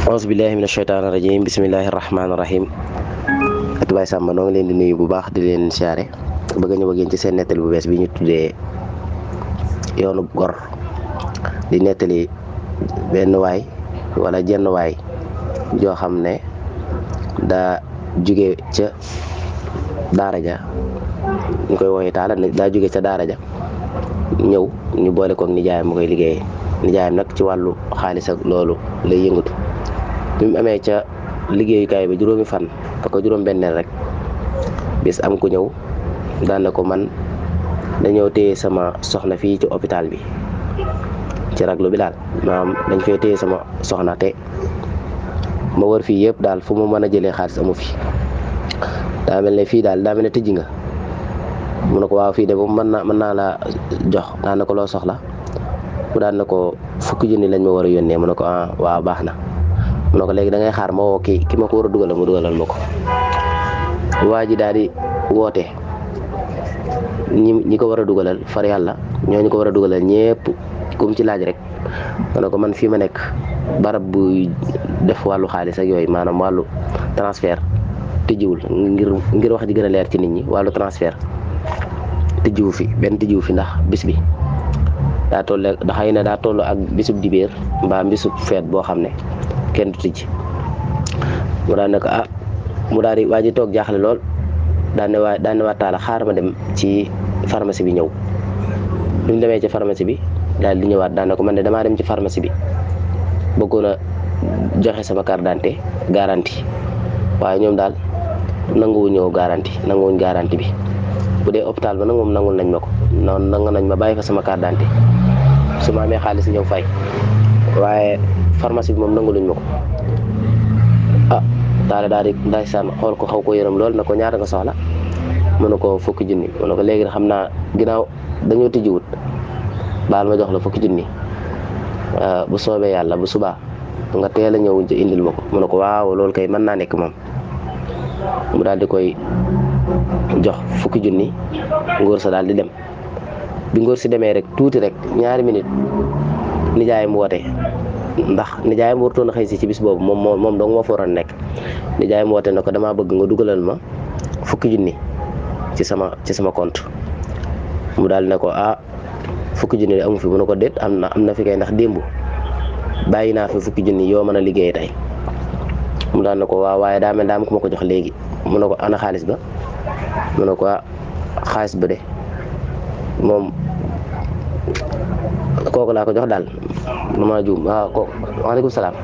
auzu billahi mina sheytaani rajim bismillahi rahmaani rahim ak Baye Samba noo ngi leen di nuyu bu baax di leen siyaare bëgg a ñëw ak yéen ci seen nettali bu bees bi ñu tuddee yoonu gor di nettali benn waay wala jenn waay joo xam ne daa jóge ca daara ja ñu koy woowee taala daa jóge ca daara ja ñëw ñu boole koog nijaayam mu koy liggéeyee nijaayam nag ci wàllu xaalis ak loolu lay yëngatu bi mu amee ca liggéeyukaay bi juróomi fan ba ko juróom benneel rek bis am ku ñëw daan na ko man dañoo téye sama soxna fii ci hôpital bi ci raglu bi daal maanaam dañ fay téye sama soxna te ma wër fii yëpp daal fu mu mën a jëlee xaalis amu fi daa mel ne fii daal daa mel ne tëjji nga mu ne ko waaw fii de moom mën naa la jox daan na ko loo soxla mu daan na ko fukki junni lañ ma war a yónnee mu ne ko ah waaw baax na mu ne ko léegi da ngay xaar ma woo ki ma ko war a dugalal mu dugalal ma ko waa ji daal di woote ñi ko war a dugalal far yàlla ñooñu ko war a dugalal ñépp kum ci laaj rek ma ne ko man fii ma nekk barab bu def wàllu xaalis ak yooyu maanaam wàllu transfert tëjjiwul ngir wax ji gën a leer ci nit ñi wàllu transfert tëjjiwu fi benn tëjjiwu fi ndax bis bi daa toll xëy na daa toll ak bisub dibéer mbaa bisub feet boo xam ne kenn du tëj mu daan ne ko mu daal di waa ji toog jaaxle lool daan ne waa taala xaar ma dem ci pharmacie bi ñëw bi mu demee ci pharmacie bi daal di ñëwaat daan ne ko man de damaa dem ci pharmacie bi bëggoon a joxe sama carte d'identité garantie waaye ñoom daal nanguwu ñëw nanguwuñ garantie bi bu dee hôpital ba nag moom nangul nañ ma ko nangu nañ ma bàyyi fa sama carte d'identité su ma amee xaalis ñëw fay waaye pharmacie bi moom nanguluñ ma ko taala daal di ndeysaan xool ko xaw ko yërëm lool na ko ñaata nga soxla mu ne ko fukki junni mu ne ko léegi xam naa ginnaaw dañoo tijjiwut baal ma jox la fukki junni bu soobee yàlla bu subaa nga teel a ñëw indil ma ko mu ne ko waaw loolu kay mën naa nekk moom mu daal di koy jox fukki junni ngóor sa daal di dem bi ngóor si demee rek tuuti rek ñaari minute nijaayam woote ndax nijaayam warutoon a xëy si ci bis boobu moom dong moo fa waroon nekk nijaayam woote na ko damaa bëgg nga dugalal ma fukki junni ci sama compte mu daal ne ko fukki junni amu fi mu ne ko déet am na fi kay ndax démb bàyyi naa fi fukki junni yoo mën a liggéey tey mu daal ne ko waaw waaye daa mel daa am ku ma ko jox léegi mu ne ko ana xaalis ba mu ne ko xaalis ba de moom kooku laa ko jox daal lu ma juum waaw kooku waaleykum salaam